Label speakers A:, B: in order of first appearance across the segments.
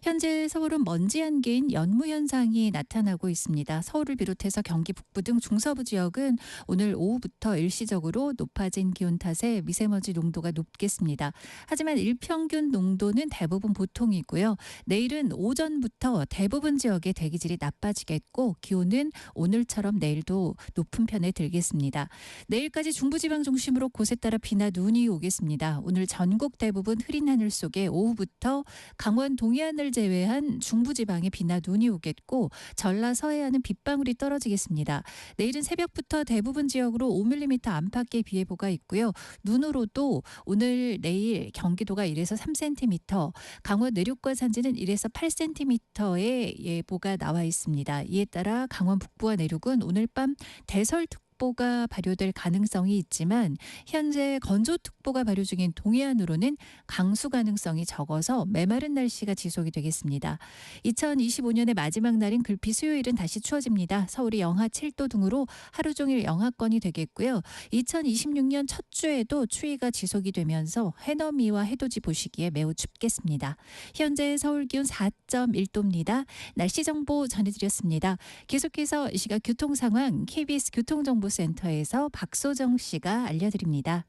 A: 현재 서울은 먼지 안개인 연무 현상이 나타나고 있습니다. 서울을 비롯해서 경기 북부 등 중서부 지역은 오늘 오후부터 일시적으로 높아진 기온 탓에 미세먼지 농도가 높겠습니다. 하지만 일평균 농도는 대부분 보통이고요. 내일은 오전부터 대부분 지역의 대기질이 나빠지겠고 기온은 오늘처럼 내일도 높은 편에 들겠습니다. 내일까지 중부지방 중심으로 곳에 따라 비나 눈이 오겠습니다. 오늘 전국 대부분 흐린 하늘 속에 오후부터 강원 동해안을 제외한 중부지방에 비나 눈이 오겠고 전라 서해안은 빗방울이 떨어지겠습니다. 내일은 새벽부터 대부분 지역으로 5mm 안팎의 비 예보가 있고요. 눈으로도 오늘 내일 경기도가 1에서 3cm, 강원 내륙과 산지는 1에서 8cm의 예보가 나와 있습니다. 이에 따라 강원 북부와 내륙은 오늘 밤 대설특보가 발효될 가능성이 있지만 현재 건조특보가 발효 중인 동해안으로는 강수 가능성이 적어서 메마른 날씨가 지속이 되겠습니다. 2025년의 마지막 날인 글피 수요일은 다시 추워집니다. 서울이 영하 7도 등으로 하루 종일 영하권이 되겠고요. 2026년 첫 주에도 추위가 지속이 되면서 해넘이와 해돋이 보시기에 매우 춥겠습니다. 현재 서울 기온 4.1도입니다. 날씨 정보 전해드렸습니다. 계속해서 이 시각 교통 상황 KBS 교통정보센터에서 박소정 씨가 알려드립니다.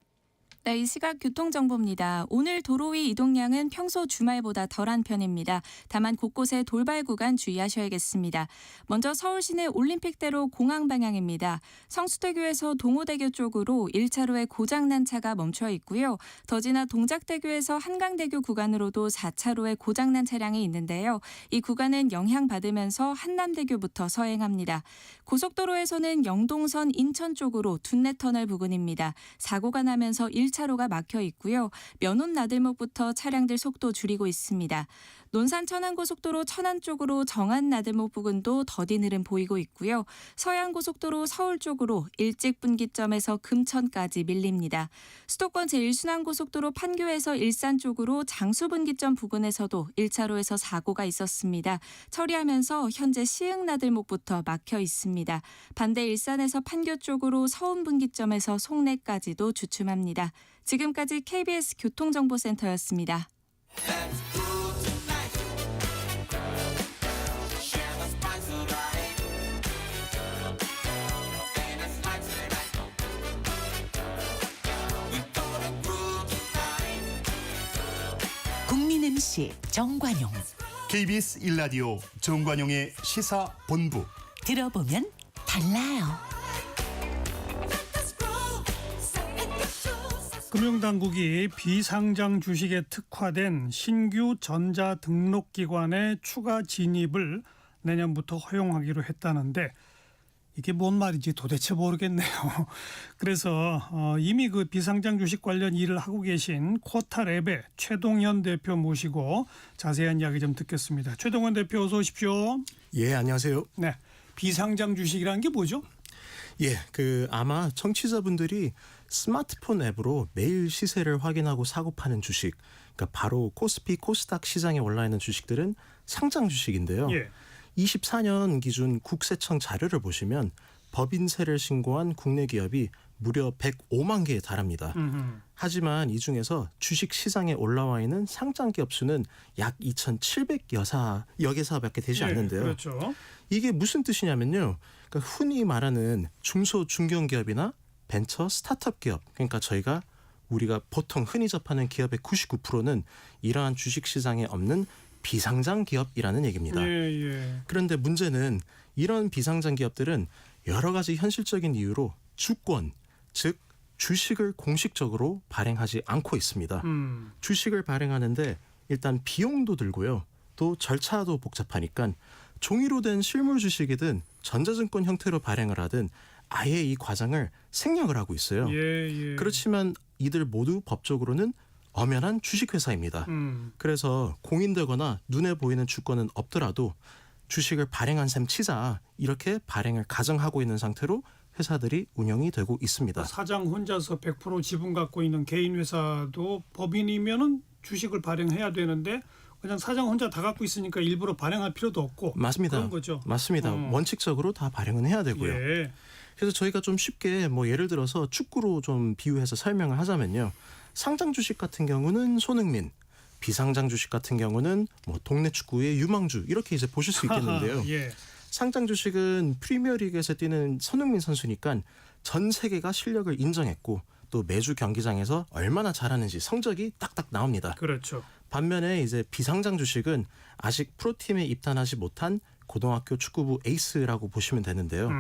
B: 네, 이 시각 교통정보입니다. 오늘 도로 위 이동량은 평소 주말보다 덜한 편입니다. 다만 곳곳에 돌발 구간 주의하셔야겠습니다. 먼저 서울 시내 올림픽대로 공항 방향입니다. 성수대교에서 동호대교 쪽으로 1차로에 고장난 차가 멈춰 있고요. 더 지나 동작대교에서 한강대교 구간으로도 4차로에 고장난 차량이 있는데요. 이 구간은 영향받으면서 한남대교부터 서행합니다. 고속도로에서는 영동선 인천 쪽으로 둔내터널 부근입니다. 사고가 나면서 1차로가 막혀 있고요. 면원 나들목부터 차량들 속도 줄이고 있습니다. 논산 천안고속도로 천안 쪽으로 정안 나들목 부근도 더딘 흐름 보이고 있고요. 서해안고속도로 서울 쪽으로 일찍 분기점에서 금천까지 밀립니다. 수도권 제1순환고속도로 판교에서 일산 쪽으로 장수 분기점 부근에서도 1차로에서 사고가 있었습니다. 처리하면서 현재 시흥 나들목부터 막혀 있습니다. 반대 일산에서 판교 쪽으로 서운 분기점에서 송내까지도 주춤합니다. 지금까지 KBS 교통정보센터였습니다.
C: 국민 MC 정관용,
D: KBS 1라디오 정관용의 시사본부.
C: 들어보면 달라요.
E: 금융당국이 비상장 주식에 특화된 신규 전자등록기관의 추가 진입을 내년부터 허용하기로 했다는데 이게 뭔 말인지 도대체 모르겠네요. 그래서 이미 그 비상장 주식 관련 일을 하고 계신 쿼타랩의 최동현 대표 모시고 자세한 이야기 좀 듣겠습니다. 최동현 대표 어서 오십시오.
F: 예, 안녕하세요.
E: 네, 비상장 주식이라는 게 뭐죠?
F: 예, 아마 청취자분들이 스마트폰 앱으로 매일 시세를 확인하고 사고 파는 주식, 그러니까 바로 코스피 코스닥 시장에 올라 있는 주식들은 상장 주식인데요.
E: 예.
F: 24년 기준 국세청 자료를 보시면 법인세를 신고한 국내 기업이 무려 105만 개에 달합니다. 하지만 이 중에서 주식 시장에 올라와 있는 상장 기업 수는 약 2,700여 개사밖에 되지 않는데요.
E: 그렇죠.
F: 이게 무슨 뜻이냐면요. 그러니까 흔히 말하는 중소 중견기업이나 벤처 스타트업 기업, 그러니까 우리가 보통 흔히 접하는 기업의 99%는 이러한 주식 시장에 없는 비상장 기업이라는 얘기입니다.
E: 예.
F: 그런데 문제는 이런 비상장 기업들은 여러 가지 현실적인 이유로 주권, 즉 주식을 공식적으로 발행하지 않고 있습니다. 주식을 발행하는데 일단 비용도 들고요. 또 절차도 복잡하니까 종이로 된 실물 주식이든 전자증권 형태로 발행을 하든 아예 이 과정을 생략을 하고 있어요.
E: 예.
F: 그렇지만 이들 모두 법적으로는 엄연한 주식회사입니다. 그래서 공인되거나 눈에 보이는 주권은 없더라도 주식을 발행한 셈 치자 이렇게 발행을 가정하고 있는 상태로 회사들이 운영이 되고 있습니다.
E: 사장 혼자서 100% 지분 갖고 있는 개인 회사도 법인이면은 주식을 발행해야 되는데 그냥 사장 혼자 다 갖고 있으니까 일부러 발행할 필요도 없고.
F: 맞습니다.
E: 그런 거죠.
F: 맞습니다. 원칙적으로 다 발행은 해야 되고요.
E: 예.
F: 그래서 저희가 좀 쉽게 예를 들어서 축구로 좀 비유해서 설명을 하자면요. 상장 주식 같은 경우는 손흥민, 비상장 주식 같은 경우는 뭐 동네 축구의 유망주 이렇게 이제 보실 수 있겠는데요.
E: 예.
F: 상장 주식은 프리미어리그에서 뛰는 손흥민 선수니까 전 세계가 실력을 인정했고 또 매주 경기장에서 얼마나 잘하는지 성적이 딱딱 나옵니다.
E: 그렇죠.
F: 반면에 이제 비상장 주식은 아직 프로팀에 입단하지 못한 고등학교 축구부 에이스라고 보시면 되는데요.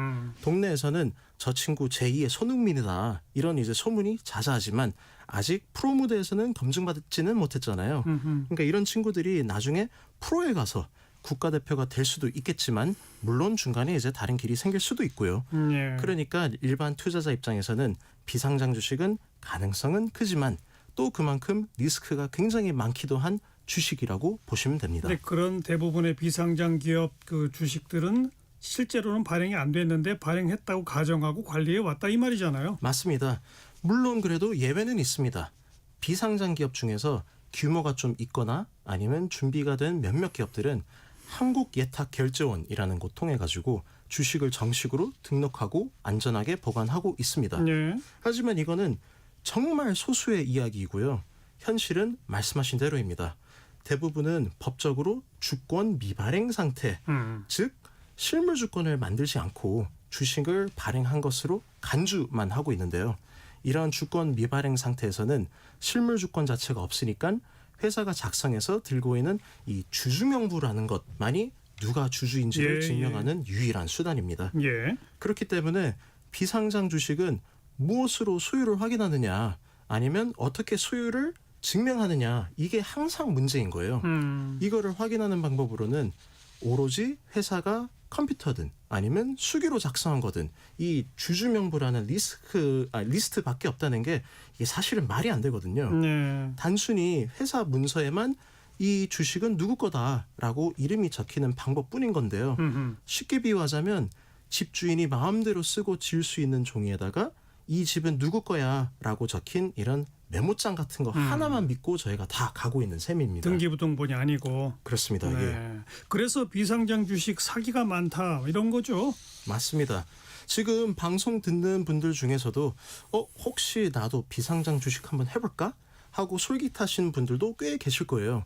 F: 동네에서는 저 친구 제2의 손흥민이다 이런 이제 소문이 자자하지만 아직 프로 무대에서는 검증받지는 못했잖아요. 그러니까 이런 친구들이 나중에 프로에 가서 국가대표가 될 수도 있겠지만 물론 중간에 이제 다른 길이 생길 수도 있고요.
E: 예.
F: 그러니까 일반 투자자 입장에서는 비상장 주식은 가능성은 크지만 또 그만큼 리스크가 굉장히 많기도 한 주식이라고 보시면 됩니다.
E: 근데 그런 대부분의 비상장 기업 그 주식들은 실제로는 발행이 안 됐는데 발행했다고 가정하고 관리해 왔다 이 말이잖아요.
F: 맞습니다. 물론 그래도 예외는 있습니다. 비상장 기업 중에서 규모가 좀 있거나 아니면 준비가 된 몇몇 기업들은 한국예탁결제원이라는 곳 통해 가지고 주식을 정식으로 등록하고 안전하게 보관하고 있습니다.
E: 예.
F: 하지만 이거는 정말 소수의 이야기이고요. 현실은 말씀하신 대로입니다. 대부분은 법적으로 주권 미발행 상태, 즉 실물 주권을 만들지 않고 주식을 발행한 것으로 간주만 하고 있는데요. 이런 주권 미발행 상태에서는 실물 주권 자체가 없으니까 회사가 작성해서 들고 있는 이 주주명부라는 것만이 누가 주주인지를
E: 예,
F: 증명하는 유일한 수단입니다.
E: 예.
F: 그렇기 때문에 비상장 주식은 무엇으로 소유를 확인하느냐 아니면 어떻게 소유를 증명하느냐 이게 항상 문제인 거예요. 이거를 확인하는 방법으로는 오로지 회사가 컴퓨터든 아니면 수기로 작성한 거든 이 주주명부라는 리스트밖에 없다는 게 이게 사실은 말이 안 되거든요.
E: 네.
F: 단순히 회사 문서에만 이 주식은 누구 거다라고 이름이 적히는 방법뿐인 건데요. 쉽게 비유하자면 집주인이 마음대로 쓰고 지을 수 있는 종이에다가 이 집은 누구 거야라고 적힌 이런 메모장 같은 거 하나만 믿고 저희가 다 가고 있는 셈입니다.
E: 등기부등본이 아니고.
F: 그렇습니다.
E: 네.
F: 예.
E: 그래서 비상장 주식 사기가 많다 이런 거죠.
F: 맞습니다. 지금 방송 듣는 분들 중에서도 혹시 나도 비상장 주식 한번 해볼까? 하고 솔깃하신 분들도 꽤 계실 거예요.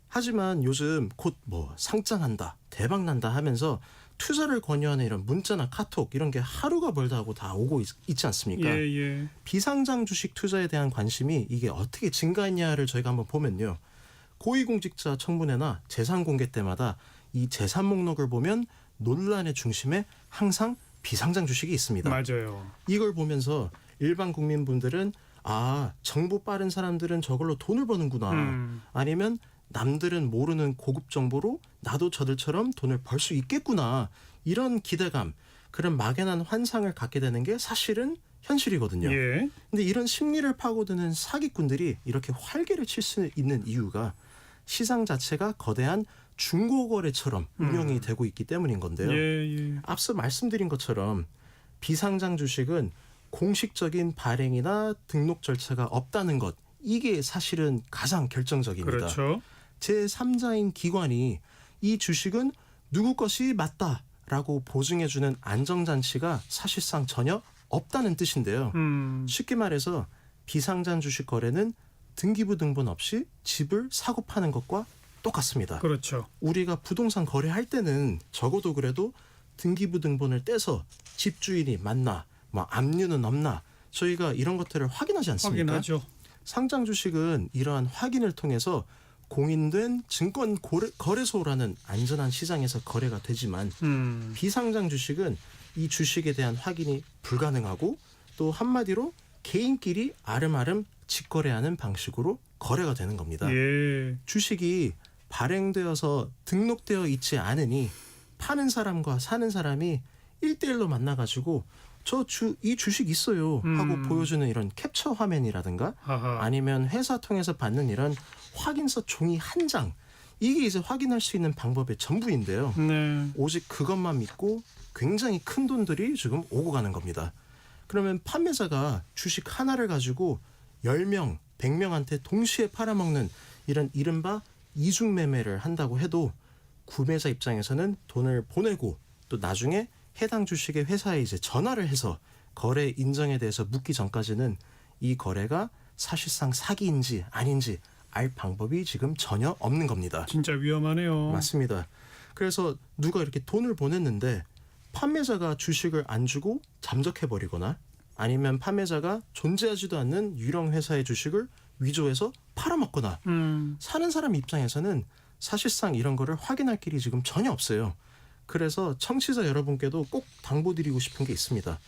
F: 하지만 요즘 곧 뭐 상장한다, 대박난다 하면서 투자를 권유하는 이런 문자나 카톡 이런 게 하루가 멀다 하고 다 오고 있지 않습니까?
E: 예.
F: 비상장 주식 투자에 대한 관심이 이게 어떻게 증가했냐를 저희가 한번 보면요. 고위공직자 청문회나 재산 공개 때마다 이 재산 목록을 보면 논란의 중심에 항상 비상장 주식이 있습니다.
E: 맞아요.
F: 이걸 보면서 일반 국민분들은 정보 빠른 사람들은 저걸로 돈을 버는구나. 아니면 남들은 모르는 고급 정보로 나도 저들처럼 돈을 벌 수 있겠구나. 이런 기대감, 그런 막연한 환상을 갖게 되는 게 사실은 현실이거든요.
E: 예.
F: 근데 이런 심리를 파고드는 사기꾼들이 이렇게 활개를 칠 수 있는 이유가 시장 자체가 거대한 중고거래처럼 운영이 되고 있기 때문인 건데요.
E: 예.
F: 앞서 말씀드린 것처럼 비상장 주식은 공식적인 발행이나 등록 절차가 없다는 것, 이게 사실은 가장 결정적입니다.
E: 그렇죠.
F: 제3자인 기관이 이 주식은 누구 것이 맞다라고 보증해주는 안정장치가 사실상 전혀 없다는 뜻인데요. 쉽게 말해서 비상장 주식 거래는 등기부 등본 없이 집을 사고 파는 것과 똑같습니다.
E: 그렇죠.
F: 우리가 부동산 거래할 때는 적어도 그래도 등기부 등본을 떼서 집주인이 맞나, 뭐 압류는 없나 저희가 이런 것들을 확인하지 않습니까?
E: 확인하죠.
F: 상장 주식은 이러한 확인을 통해서 공인된 증권 거래소라는 안전한 시장에서 거래가 되지만 비상장 주식은 이 주식에 대한 확인이 불가능하고 또 한마디로 개인끼리 아름아름 직거래하는 방식으로 거래가 되는 겁니다.
E: 예.
F: 주식이 발행되어서 등록되어 있지 않으니 파는 사람과 사는 사람이 1대1로 만나가지고 이 주식 있어요 하고 보여주는 이런 캡처 화면이라든가
E: 아하.
F: 아니면 회사 통해서 받는 이런 확인서 종이 한 장, 이게 이제 확인할 수 있는 방법의 전부인데요.
E: 네.
F: 오직 그것만 믿고 굉장히 큰 돈들이 지금 오고 가는 겁니다. 그러면 판매자가 주식 하나를 가지고 10명, 100명한테 동시에 팔아먹는 이런 이른바 이중 매매를 한다고 해도 구매자 입장에서는 돈을 보내고 또 나중에 해당 주식의 회사에 이제 전화를 해서 거래 인정에 대해서 묻기 전까지는 이 거래가 사실상 사기인지 아닌지 알 방법이 지금 전혀 없는 겁니다.
E: 진짜 위험하네요.
F: 맞습니다. 그래서 누가 이렇게 돈을 보냈는데 판매자가 주식을 안 주고 잠적해버리거나 아니면 판매자가 존재하지도 않는 유령 회사의 주식을 위조해서 팔아먹거나 사는 사람 입장에서는 사실상 이런 거를 확인할 길이 지금 전혀 없어요. 그래서 청취자 여러분께도 꼭 당부드리고 싶은 게 있습니다.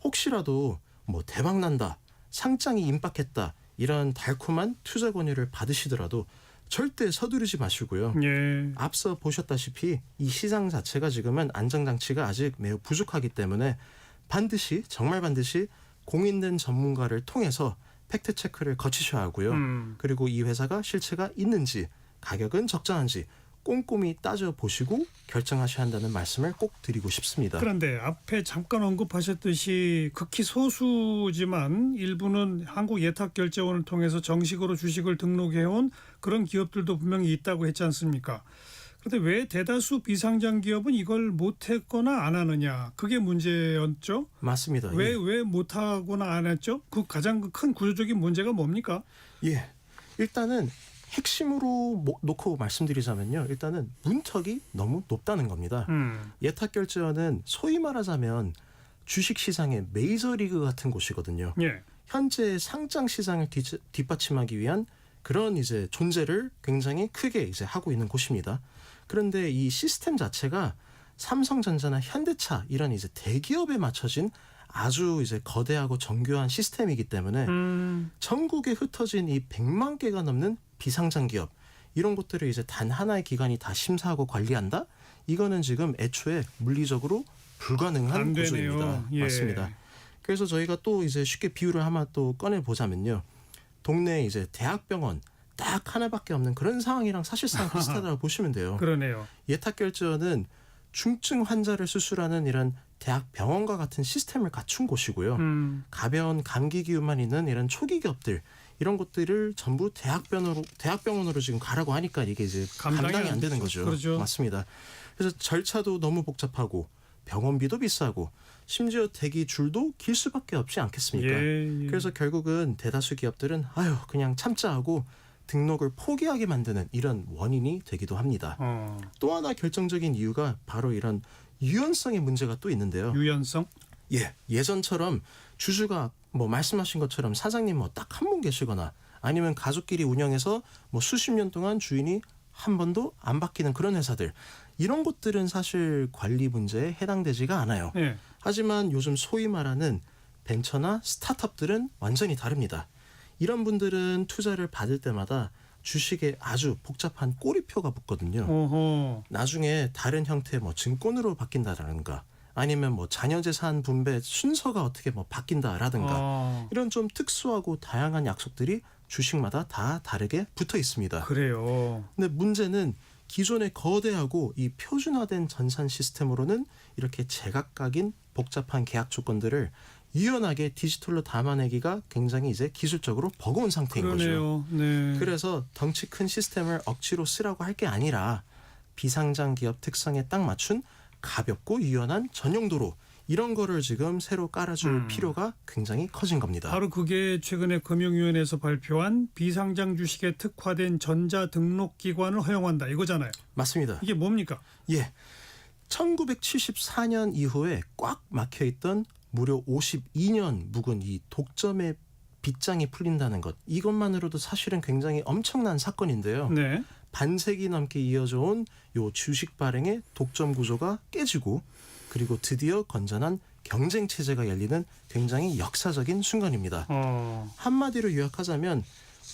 F: 혹시라도 뭐 대박 난다, 상장이 임박했다 이런 달콤한 투자 권유를 받으시더라도 절대 서두르지 마시고요.
E: 예.
F: 앞서 보셨다시피 이 시장 자체가 지금은 안정장치가 아직 매우 부족하기 때문에 반드시 정말 반드시 공인된 전문가를 통해서 팩트 체크를 거치셔야 하고요. 그리고 이 회사가 실체가 있는지 가격은 적정한지 꼼꼼히 따져보시고 결정하셔야 한다는 말씀을 꼭 드리고 싶습니다.
E: 그런데 앞에 잠깐 언급하셨듯이 극히 소수지만 일부는 한국예탁결제원을 통해서 정식으로 주식을 등록해온 그런 기업들도 분명히 있다고 했지 않습니까? 그런데 왜 대다수 비상장 기업은 이걸 못했거나 안 하느냐? 그게 문제였죠?
F: 맞습니다.
E: 왜 못하거나 안 했죠? 그 가장 큰 구조적인 문제가 뭡니까?
F: 예. 일단은 핵심으로 놓고 말씀드리자면요. 일단은 문턱이 너무 높다는 겁니다. 예탁결제원은 소위 말하자면 주식시장의 메이저리그 같은 곳이거든요.
E: 예.
F: 현재 상장 시장을 뒷받침하기 위한 그런 이제 존재를 굉장히 크게 이제 하고 있는 곳입니다. 그런데 이 시스템 자체가 삼성전자나 현대차 이런 이제 대기업에 맞춰진 아주 이제 거대하고 정교한 시스템이기 때문에 전국에 흩어진 이 100만 개가 넘는 비상장 기업 이런 것들을 이제 단 하나의 기관이 다 심사하고 관리한다? 이거는 지금 애초에 물리적으로 불가능한
E: 안 되네요.
F: 구조입니다.
E: 예.
F: 맞습니다. 그래서 저희가 또 이제 쉽게 비유를 하나 또 꺼내 보자면요. 동네에 이제 대학병원 딱 하나밖에 없는 그런 상황이랑 사실상 비슷하다고 보시면 돼요.
E: 그러네요.
F: 예탁결제원은 중증 환자를 수술하는 이런 대학병원과 같은 시스템을 갖춘 곳이고요. 가벼운 감기 기운만 있는 이런 초기 기업들 이런 것들을 전부 대학병원으로 지금 가라고 하니까 이게 이제 감당이 안 되는 거죠.
E: 그렇죠.
F: 맞습니다. 그래서 절차도 너무 복잡하고 병원비도 비싸고 심지어 대기 줄도 길 수밖에 없지 않겠습니까?
E: 예.
F: 그래서 결국은 대다수 기업들은 아유 그냥 참자 하고 등록을 포기하게 만드는 이런 원인이 되기도 합니다. 또 하나 결정적인 이유가 바로 이런 유연성의 문제가 또 있는데요.
E: 유연성?
F: 예, 예전처럼 주주가 뭐 말씀하신 것처럼 사장님 뭐 딱 한 분 계시거나 아니면 가족끼리 운영해서 뭐 수십 년 동안 주인이 한 번도 안 바뀌는 그런 회사들 이런 것들은 사실 관리 문제에 해당되지가 않아요.
E: 예.
F: 하지만 요즘 소위 말하는 벤처나 스타트업들은 완전히 다릅니다. 이런 분들은 투자를 받을 때마다 주식에 아주 복잡한 꼬리표가 붙거든요.
E: 오호.
F: 나중에 다른 형태의 뭐 증권으로 바뀐다라든가 아니면 뭐 자녀재산 분배 순서가 어떻게 뭐 바뀐다라든가 이런 좀 특수하고 다양한 약속들이 주식마다 다 다르게 붙어 있습니다.
E: 그래요.
F: 근데 문제는 기존의 거대하고 이 표준화된 전산 시스템으로는 이렇게 제각각인 복잡한 계약 조건들을 유연하게 디지털로 담아내기가 굉장히 이제 기술적으로 버거운 상태인
E: 그러네요.
F: 거죠.
E: 네.
F: 그래서 덩치 큰 시스템을 억지로 쓰라고 할 게 아니라 비상장 기업 특성에 딱 맞춘 가볍고 유연한 전용도로 이런 거를 지금 새로 깔아줄 필요가 굉장히 커진 겁니다.
E: 바로 그게 최근에 금융위원회에서 발표한 비상장 주식에 특화된 전자등록기관을 허용한다 이거잖아요.
F: 맞습니다.
E: 이게 뭡니까?
F: 예, 1974년 이후에 꽉 막혀있던 무려 52년 묵은 이 독점의 빗장이 풀린다는 것 이것만으로도 사실은 굉장히 엄청난 사건인데요.
E: 네.
F: 반세기 넘게 이어져 온 요 주식 발행의 독점 구조가 깨지고 그리고 드디어 건전한 경쟁 체제가 열리는 굉장히 역사적인 순간입니다. 한마디로 요약하자면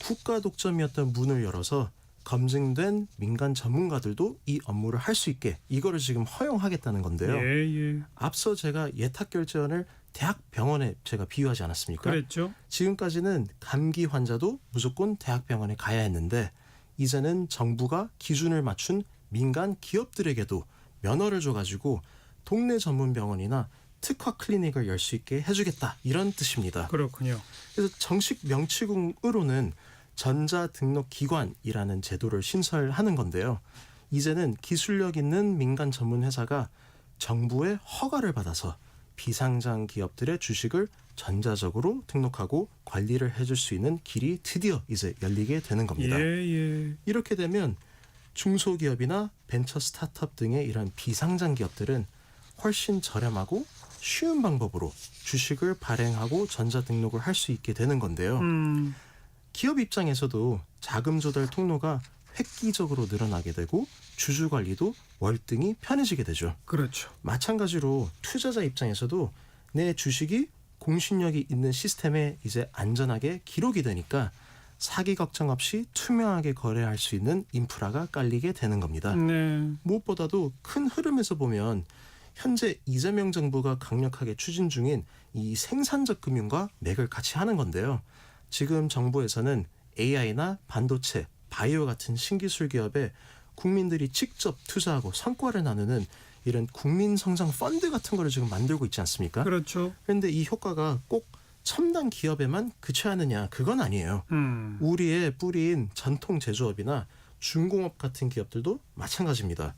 F: 국가 독점이었던 문을 열어서 검증된 민간 전문가들도 이 업무를 할 수 있게 이거를 지금 허용하겠다는 건데요.
E: 예.
F: 앞서 제가 예탁결제원을 대학병원에 제가 비유하지 않았습니까?
E: 그랬죠.
F: 지금까지는 감기 환자도 무조건 대학병원에 가야 했는데 이제는 정부가 기준을 맞춘 민간 기업들에게도 면허를 줘가지고 동네 전문 병원이나 특화 클리닉을 열 수 있게 해주겠다 이런 뜻입니다.
E: 그렇군요.
F: 그래서 정식 명칭으로는 전자등록기관이라는 제도를 신설하는 건데요. 이제는 기술력 있는 민간 전문 회사가 정부의 허가를 받아서 비상장 기업들의 주식을 전자적으로 등록하고 관리를 해줄 수 있는 길이 드디어 이제 열리게 되는 겁니다.
E: 예.
F: 이렇게 되면 중소기업이나 벤처 스타트업 등의 이런 비상장 기업들은 훨씬 저렴하고 쉬운 방법으로 주식을 발행하고 전자 등록을 할 수 있게 되는 건데요. 기업 입장에서도 자금 조달 통로가 획기적으로 늘어나게 되고 주주 관리도 월등히 편해지게 되죠.
E: 그렇죠.
F: 마찬가지로 투자자 입장에서도 내 주식이 공신력이 있는 시스템에 이제 안전하게 기록이 되니까 사기 걱정 없이 투명하게 거래할 수 있는 인프라가 깔리게 되는 겁니다.
E: 네.
F: 무엇보다도 큰 흐름에서 보면 현재 이재명 정부가 강력하게 추진 중인 이 생산적 금융과 맥을 같이 하는 건데요. 지금 정부에서는 AI나 반도체, 바이오 같은 신기술 기업에 국민들이 직접 투자하고 성과를 나누는 이런 국민 성장 펀드 같은 거를 지금 만들고 있지 않습니까?
E: 그렇죠.
F: 그런데 이 효과가 꼭 첨단 기업에만 그쳐야 하느냐, 그건 아니에요. 우리의 뿌리인 전통 제조업이나 중공업 같은 기업들도 마찬가지입니다.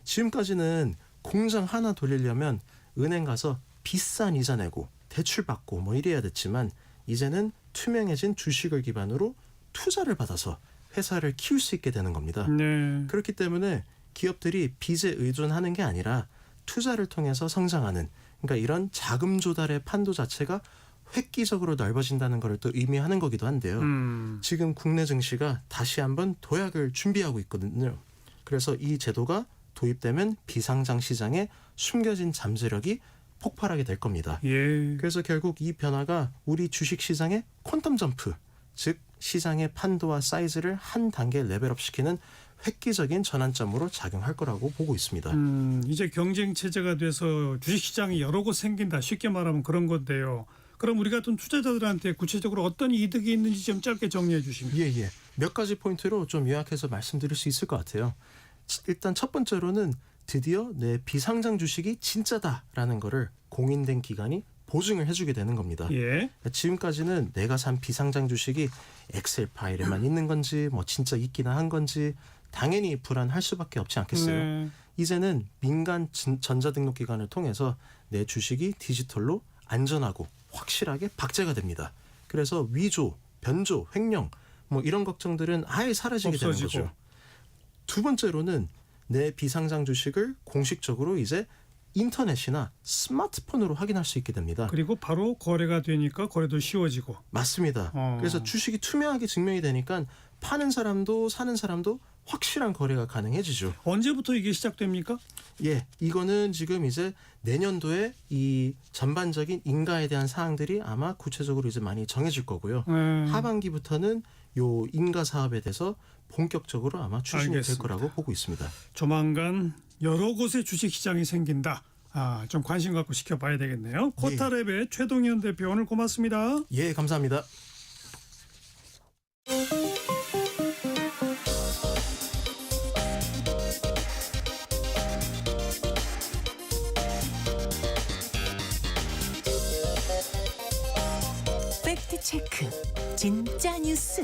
F: 지금까지는 공장 하나 돌리려면 은행 가서 비싼 이자 내고 대출 받고 뭐 이래야 됐지만 이제는 투명해진 주식을 기반으로 투자를 받아서 회사를 키울 수 있게 되는 겁니다.
E: 네.
F: 그렇기 때문에 기업들이 빚에 의존하는 게 아니라 투자를 통해서 성장하는, 그러니까 이런 자금 조달의 판도 자체가 획기적으로 넓어진다는 것을 또 의미하는 거기도 한데요. 지금 국내 증시가 다시 한번 도약을 준비하고 있거든요. 그래서 이 제도가 도입되면 비상장 시장에 숨겨진 잠재력이 폭발하게 될 겁니다.
E: 예.
F: 그래서 결국 이 변화가 우리 주식 시장의 퀀텀 점프, 즉 시장의 판도와 사이즈를 한 단계 레벨업 시키는 획기적인 전환점으로 작용할 거라고 보고 있습니다.
E: 이제 경쟁 체제가 돼서 주식시장이 여러 곳 생긴다. 쉽게 말하면 그런 건데요. 그럼 우리 같은 투자자들한테 구체적으로 어떤 이득이 있는지 좀 짧게 정리해 주시면.
F: 예. 몇 가지 포인트로 좀 요약해서 말씀드릴 수 있을 것 같아요. 일단 첫 번째로는 드디어 내 비상장 주식이 진짜다라는 거를 공인된 기관이 보증을 해주게 되는 겁니다.
E: 예.
F: 지금까지는 내가 산 비상장 주식이 엑셀 파일에만 있는 건지 뭐 진짜 있기나 한 건지 당연히 불안할 수밖에 없지 않겠어요.
E: 네.
F: 이제는 민간 전자등록기관을 통해서 내 주식이 디지털로 안전하고 확실하게 박제가 됩니다. 그래서 위조, 변조, 횡령 뭐 이런 걱정들은 아예 사라지게
E: 없어지고.
F: 되는 거죠. 두 번째로는 내 비상장 주식을 공식적으로 이제 인터넷이나 스마트폰으로 확인할 수 있게 됩니다.
E: 그리고 바로 거래가 되니까 거래도 쉬워지고.
F: 맞습니다. 그래서 주식이 투명하게 증명이 되니까 파는 사람도 사는 사람도 확실한 거래가 가능해지죠.
E: 언제부터 이게 시작됩니까?
F: 예, 이거는 지금 이제 내년도에 이 전반적인 인가에 대한 사항들이 아마 구체적으로 이제 많이 정해질 거고요. 하반기부터는 요 인가 사업에 대해서 본격적으로 아마 추진이 될
E: 알겠습니다.
F: 거라고 보고 있습니다.
E: 조만간 여러 곳에 주식시장이 생긴다. 좀 관심 갖고 지켜봐야 되겠네요. 코타랩의 최동현 대표 오늘 고맙습니다.
F: 예, 감사합니다.
C: 팩트 체크. 진짜 뉴스.